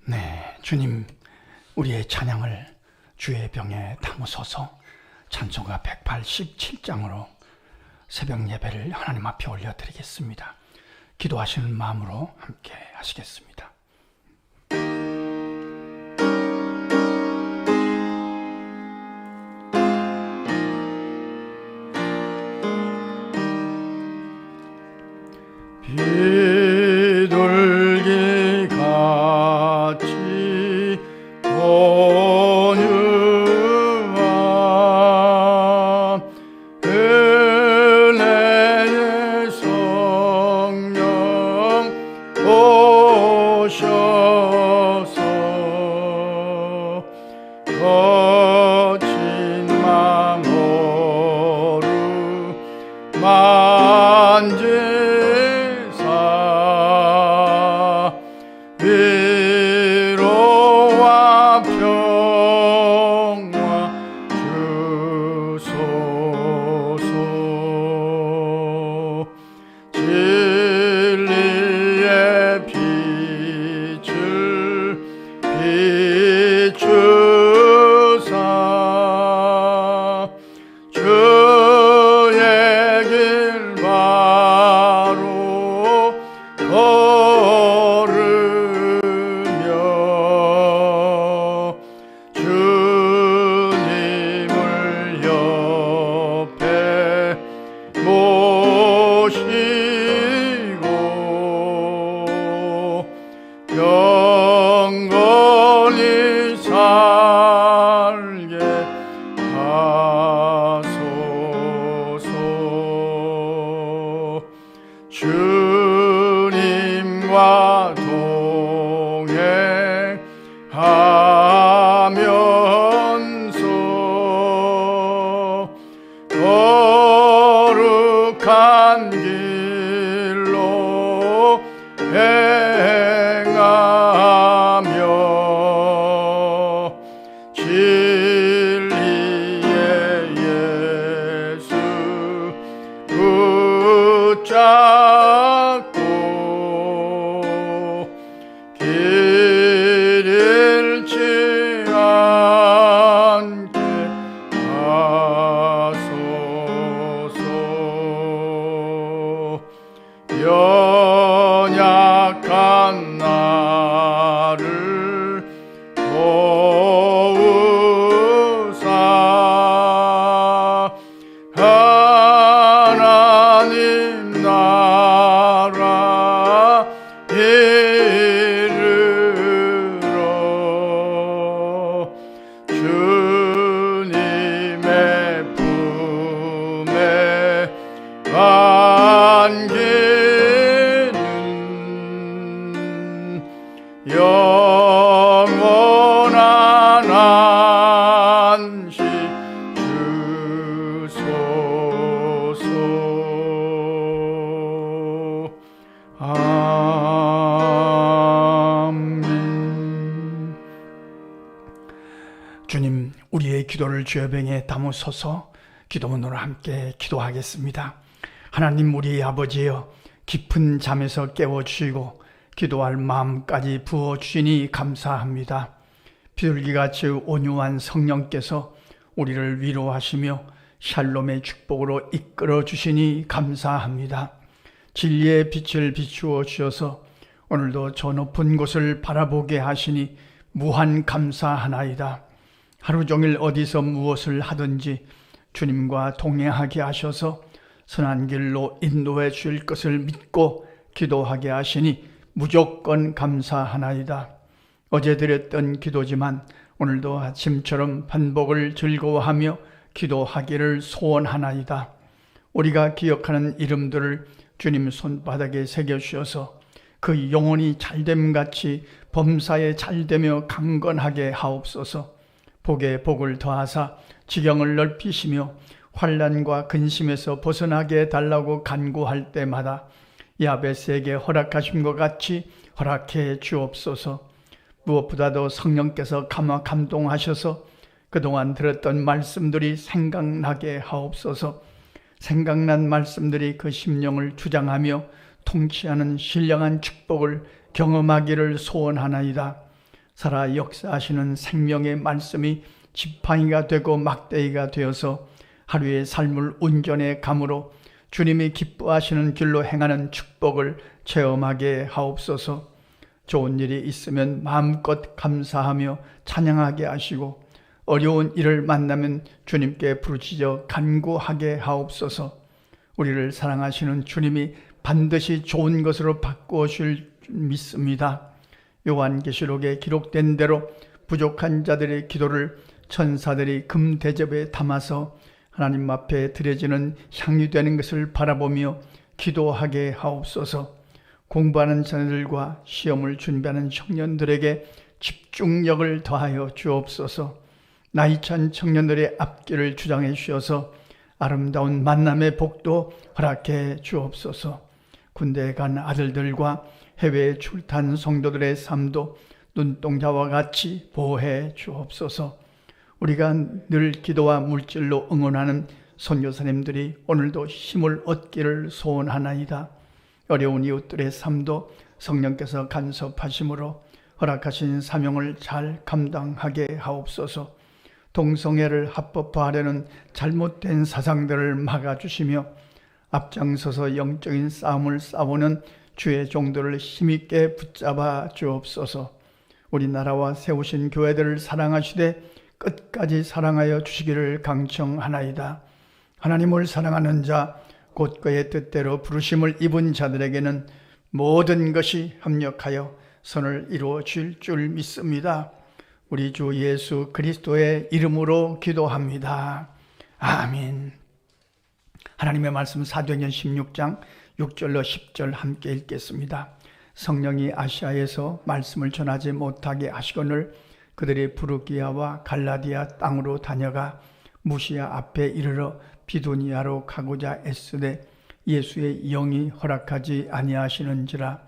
네, 주님, 우리의 찬양을 주의 병에 담으소서. 찬송가 187장으로 새벽 예배를 하나님 앞에 올려드리겠습니다. 기도하시는 마음으로 함께 하시겠습니다. 비둘기 같이 온유한 은혜의 성령 오셔서 거친 맘 어루만지사 위로와 평화 주소서. 진리의 빛을 비추사 주의 길 바로 걸으며 주님을 옆에 모시고 영원히 살게 하소서. 주님과 동행하면서 거룩한 길로 행하며 진리의 예수 붙잡고 길 잃지 않게 하소서. 연약한 나를 도우사 하나님 나라 이르러 주님의 품에 안기는 영원한 안식 주소서. 아멘. 주님, 우리의 기도를 주의 병에 담으소서. 기도문으로 함께 기도하겠습니다. 하나님, 우리의 아버지여, 깊은 잠에서 깨워주시고 기도할 마음까지 부어주시니 감사합니다. 비둘기같이 온유한 성령께서 우리를 위로하시며 샬롬의 축복으로 이끌어 주시니 감사합니다. 진리의 빛을 비추어 주셔서 오늘도 저 높은 곳을 바라보게 하시니 무한 감사하나이다. 하루 종일 어디서 무엇을 하든지 주님과 동행하게 하셔서 선한 길로 인도해 주실 것을 믿고 기도하게 하시니 무조건 감사하나이다. 어제 드렸던 기도지만 오늘도 아침처럼 반복을 즐거워하며 기도하기를 소원하나이다. 우리가 기억하는 이름들을 주님 손바닥에 새겨주셔서 그 영혼이 잘됨같이 범사에 잘되며 강건하게 하옵소서. 복에 복을 더하사 지경을 넓히시며 환난과 근심에서 벗어나게 해달라고 간구할 때마다 야베스에게 허락하신 것 같이 허락해 주옵소서. 무엇보다도 성령께서 감동하셔서 그동안 들었던 말씀들이 생각나게 하옵소서. 생각난 말씀들이 그 심령을 주장하며 통치하는 신령한 축복을 경험하기를 소원하나이다. 살아 역사하시는 생명의 말씀이 지팡이가 되고 막대기가 되어서 하루의 삶을 온전히 감으로 주님이 기뻐하시는 길로 행하는 축복을 체험하게 하옵소서. 좋은 일이 있으면 마음껏 감사하며 찬양하게 하시고 어려운 일을 만나면 주님께 부르짖어 간구하게 하옵소서. 우리를 사랑하시는 주님이 반드시 좋은 것으로 바꾸어 줄 믿습니다. 요한계시록에 기록된 대로 부족한 자들의 기도를 천사들이 금 대접에 담아서 하나님 앞에 드려지는 향이 되는 것을 바라보며 기도하게 하옵소서. 공부하는 자녀들과 시험을 준비하는 청년들에게 집중력을 더하여 주옵소서. 나이찬 청년들의 앞길을 주장해 주셔서 아름다운 만남의 복도 허락해 주옵소서. 군대에 간 아들들과 해외에 출탄 성도들의 삶도 눈동자와 같이 보호해 주옵소서. 우리가 늘 기도와 물질로 응원하는 선교사님들이 오늘도 힘을 얻기를 소원하나이다. 어려운 이웃들의 삶도 성령께서 간섭하심으로 허락하신 사명을 잘 감당하게 하옵소서. 동성애를 합법화하려는 잘못된 사상들을 막아주시며 앞장서서 영적인 싸움을 싸우는 주의 종들을 힘있게 붙잡아 주옵소서. 우리나라와 세우신 교회들을 사랑하시되 끝까지 사랑하여 주시기를 강청하나이다. 하나님을 사랑하는 자, 곧 그의 뜻대로 부르심을 입은 자들에게는 모든 것이 합력하여 선을 이루어 줄 믿습니다. 우리 주 예수 그리스도의 이름으로 기도합니다. 아멘. 하나님의 말씀 사도행전 16장 6절로 10절 함께 읽겠습니다. 성령이 아시아에서 말씀을 전하지 못하게 하시거늘 그들이 부르기아와 갈라디아 땅으로 다녀가 무시아 앞에 이르러 비두니아로 가고자 애쓰되 예수의 영이 허락하지 아니하시는지라.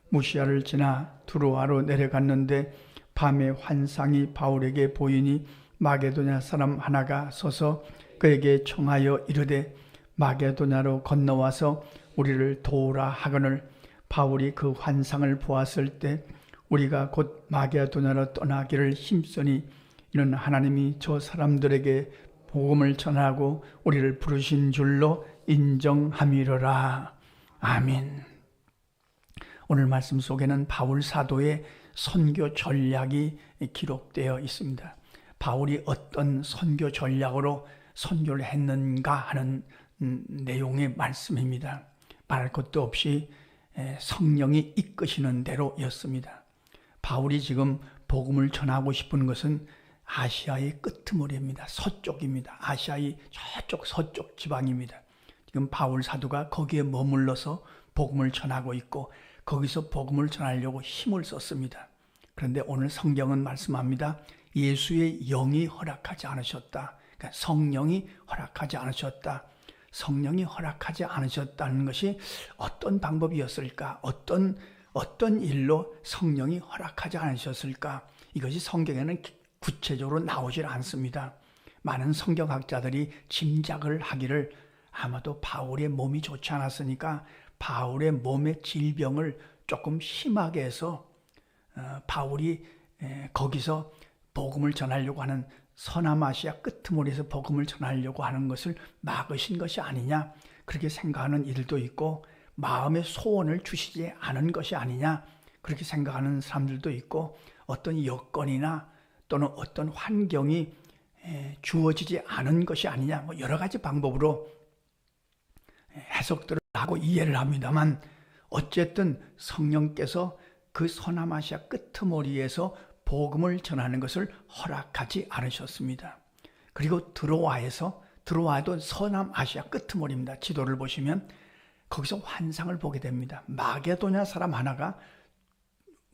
무시아를 지나 두로아로 내려갔는데 밤에 환상이 바울에게 보이니 마게도냐 사람 하나가 서서 그에게 청하여 이르되 마게도냐로 건너와서 우리를 도우라 하거늘 바울이 그 환상을 보았을 때 우리가 곧 마게도냐로 떠나기를 힘쓰니 이는 하나님이 저 사람들에게 복음을 전하고 우리를 부르신 줄로 인정함이로라. 아멘. 오늘 말씀 속에는 바울 사도의 선교 전략이 기록되어 있습니다. 바울이 어떤 선교 전략으로 선교를 했는가 하는 내용의 말씀입니다. 말할 것도 없이 성령이 이끄시는 대로였습니다. 바울이 지금 복음을 전하고 싶은 것은 아시아의 끄트머리입니다. 서쪽입니다. 아시아의 저쪽 서쪽 지방입니다. 지금 바울 사도가 거기에 머물러서 복음을 전하고 있고 거기서 복음을 전하려고 힘을 썼습니다. 그런데 오늘 성경은 말씀합니다. 예수의 영이 허락하지 않으셨다. 그러니까 성령이 허락하지 않으셨다. 성령이 허락하지 않으셨다는 것이 어떤 방법이었을까? 어떤 일로 성령이 허락하지 않으셨을까? 이것이 성경에는 구체적으로 나오질 않습니다. 많은 성경학자들이 짐작을 하기를 아마도 바울의 몸이 좋지 않았으니까 바울의 몸의 질병을 조금 심하게 해서 바울이 거기서 복음을 전하려고 하는 서남아시아 끄트머리에서 복음을 전하려고 하는 것을 막으신 것이 아니냐, 그렇게 생각하는 이들도 있고 마음의 소원을 주시지 않은 것이 아니냐 그렇게 생각하는 사람들도 있고 어떤 여건이나 또는 어떤 환경이 주어지지 않은 것이 아니냐, 뭐 여러 가지 방법으로 해석들을 하고 이해를 합니다만 어쨌든 성령께서 그 서남아시아 끄트머리에서 복음을 전하는 것을 허락하지 않으셨습니다. 그리고 드로아도 서남아시아 끄트머리입니다. 지도를 보시면 거기서 환상을 보게 됩니다. 마게도냐 사람 하나가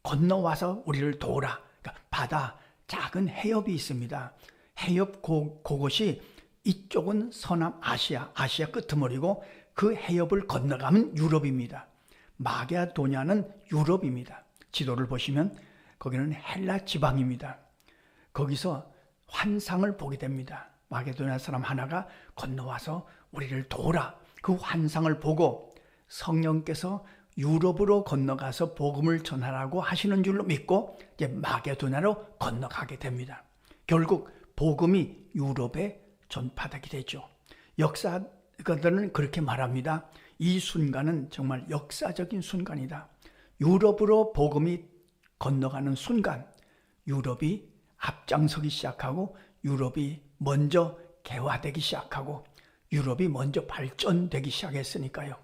건너와서 우리를 도우라. 그러니까 바다 작은 해협이 있습니다. 해협 그곳이 이쪽은 서남아시아 끄트머리고 그 해협을 건너가면 유럽입니다. 마게도냐는 유럽입니다. 지도를 보시면 거기는 헬라 지방입니다. 거기서 환상을 보게 됩니다. 마게도냐 사람 하나가 건너와서 우리를 도우라. 그 환상을 보고 성령께서 유럽으로 건너가서 복음을 전하라고 하시는 줄로 믿고 이제 마게도냐로 건너가게 됩니다. 결국 복음이 유럽에 전파되게 되죠. 역사가들은 그렇게 말합니다. 이 순간은 정말 역사적인 순간이다. 유럽으로 복음이 건너가는 순간 유럽이 앞장서기 시작하고 유럽이 먼저 개화되기 시작하고 유럽이 먼저 발전되기 시작했으니까요.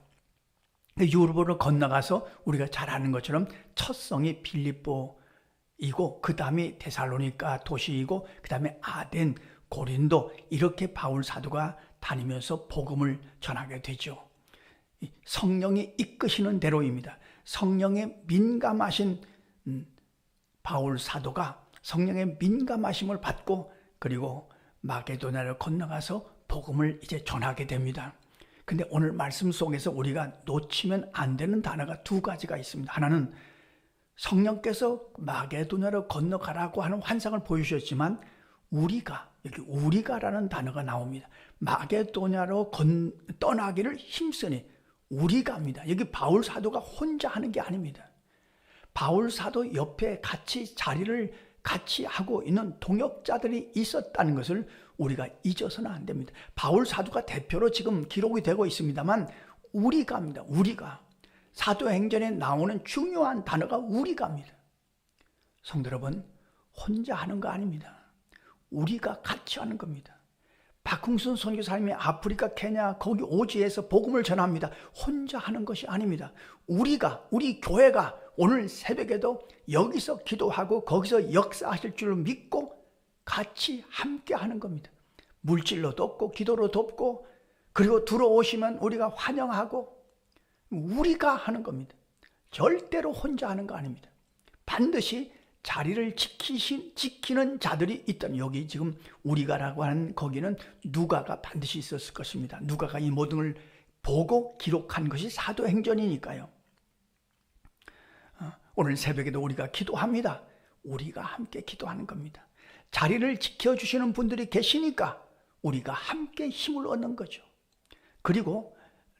유럽으로 건너가서 우리가 잘 아는 것처럼 첫 성이 빌립보이고 그 다음이 데살로니가 도시이고 그 다음에 아덴, 고린도 이렇게 바울 사도가 다니면서 복음을 전하게 되죠. 성령이 이끄시는 대로입니다. 성령에 민감하신 바울 사도가 성령의 민감하심을 받고 그리고 마게도냐를 건너가서 복음을 이제 전하게 됩니다. 근데 오늘 말씀 속에서 우리가 놓치면 안 되는 단어가 두 가지가 있습니다. 하나는 성령께서 마게도냐로 건너가라고 하는 환상을 보여주셨지만 여기 우리가라는 단어가 나옵니다. 마게도냐로 떠나기를 힘쓰니 우리가입니다. 여기 바울 사도가 혼자 하는 게 아닙니다. 바울 사도 옆에 자리를 같이 하고 있는 동역자들이 있었다는 것을 우리가 잊어서는 안 됩니다. 바울 사도가 대표로 지금 기록이 되고 있습니다만 우리가입니다. 우리가. 사도행전에 나오는 중요한 단어가 우리가입니다. 성도 여러분, 혼자 하는 거 아닙니다. 우리가 같이 하는 겁니다. 박흥순 선교사님이 아프리카 케냐 거기 오지에서 복음을 전합니다. 혼자 하는 것이 아닙니다. 우리 교회가 오늘 새벽에도 여기서 기도하고 거기서 역사하실 줄 믿고 같이 함께 하는 겁니다. 물질로 돕고 기도로 돕고 그리고 들어오시면 우리가 환영하고 우리가 하는 겁니다. 절대로 혼자 하는 거 아닙니다. 반드시 자리를 지키는 자들이 있다면 여기 지금 우리가라고 하는 거기는 누가가 반드시 있었을 것입니다. 누가가 이 모든 걸 보고 기록한 것이 사도행전이니까요. 오늘 새벽에도 우리가 기도합니다. 우리가 함께 기도하는 겁니다. 자리를 지켜주시는 분들이 계시니까 우리가 함께 힘을 얻는 거죠. 그리고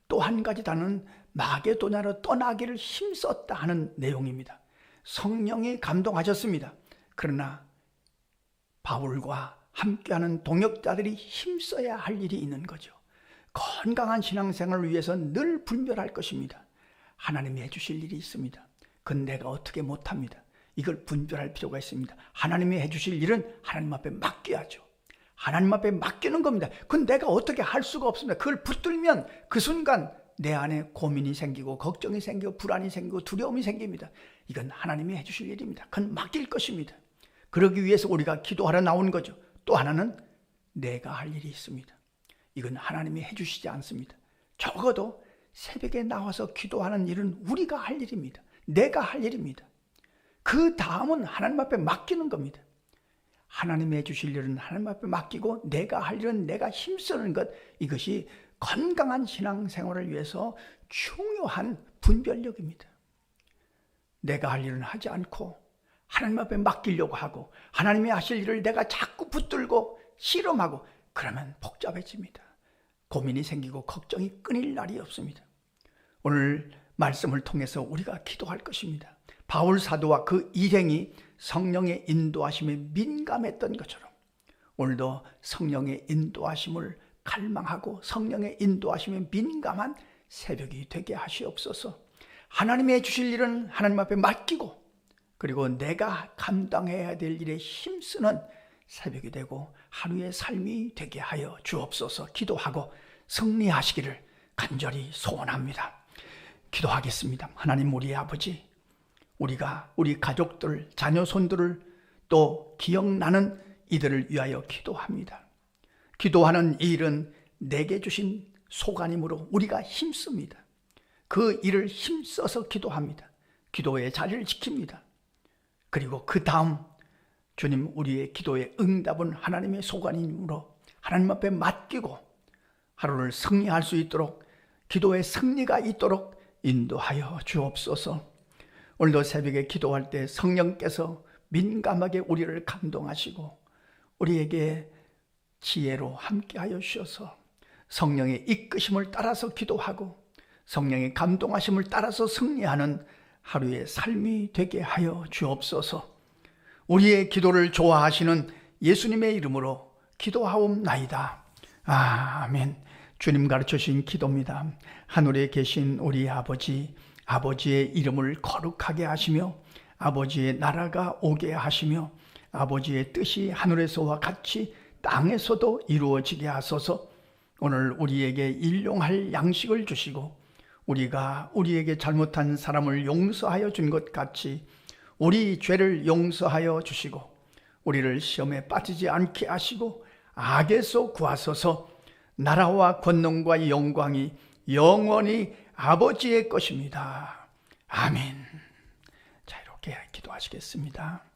또 한 가지 단어는 마게도냐로 떠나기를 힘썼다 하는 내용입니다. 성령이 감동하셨습니다. 그러나 바울과 함께하는 동역자들이 힘써야 할 일이 있는 거죠. 건강한 신앙생활을 위해서 늘 분별할 것입니다. 하나님이 해주실 일이 있습니다. 그건 내가 어떻게 못합니다. 이걸 분별할 필요가 있습니다. 하나님이 해주실 일은 하나님 앞에 맡겨야죠. 하나님 앞에 맡기는 겁니다. 그건 내가 어떻게 할 수가 없습니다. 그걸 붙들면 그 순간 내 안에 고민이 생기고 걱정이 생기고 불안이 생기고 두려움이 생깁니다. 이건 하나님이 해주실 일입니다. 그건 맡길 것입니다. 그러기 위해서 우리가 기도하러 나온 거죠. 또 하나는 내가 할 일이 있습니다. 이건 하나님이 해주시지 않습니다. 적어도 새벽에 나와서 기도하는 일은 우리가 할 일입니다. 내가 할 일입니다. 그 다음은 하나님 앞에 맡기는 겁니다. 하나님이 해주실 일은 하나님 앞에 맡기고 내가 할 일은 내가 힘쓰는 것, 이것이 건강한 신앙생활을 위해서 중요한 분별력입니다. 내가 할 일은 하지 않고 하나님 앞에 맡기려고 하고 하나님이 하실 일을 내가 자꾸 붙들고 실험하고 그러면 복잡해집니다. 고민이 생기고 걱정이 끊일 날이 없습니다. 오늘 말씀을 통해서 우리가 기도할 것입니다. 바울 사도와 그 일행이 성령의 인도하심에 민감했던 것처럼 오늘도 성령의 인도하심을 갈망하고 성령의 인도하심에 민감한 새벽이 되게 하시옵소서. 하나님이 해주실 일은 하나님 앞에 맡기고 그리고 내가 감당해야 될 일에 힘쓰는 새벽이 되고 하루의 삶이 되게 하여 주옵소서. 기도하고 승리하시기를 간절히 소원합니다. 기도하겠습니다. 하나님, 우리 아버지, 우리가 우리 가족들, 자녀, 손들을 또 기억나는 이들을 위하여 기도합니다. 기도하는 이 일은 내게 주신 소관이므로 우리가 힘씁니다. 그 일을 힘써서 기도합니다. 기도의 자리를 지킵니다. 그리고 그 다음 주님, 우리의 기도의 응답은 하나님의 소관이므로 하나님 앞에 맡기고 하루를 승리할 수 있도록, 기도의 승리가 있도록 인도하여 주옵소서. 오늘도 새벽에 기도할 때 성령께서 민감하게 우리를 감동하시고 우리에게 지혜로 함께하여 주셔서 성령의 이끄심을 따라서 기도하고 성령의 감동하심을 따라서 승리하는 하루의 삶이 되게 하여 주옵소서. 우리의 기도를 좋아하시는 예수님의 이름으로 기도하옵나이다. 아멘. 주님 가르쳐주신 기도입니다. 하늘에 계신 우리 아버지, 아버지의 이름을 거룩하게 하시며 아버지의 나라가 오게 하시며 아버지의 뜻이 하늘에서와 같이 땅에서도 이루어지게 하소서. 오늘 우리에게 일용할 양식을 주시고 우리가 우리에게 잘못한 사람을 용서하여 준 것 같이 우리 죄를 용서하여 주시고 우리를 시험에 빠지지 않게 하시고 악에서 구하소서. 나라와 권능과 영광이 영원히 아버지의 것입니다. 아멘. 자, 이렇게 기도하시겠습니다.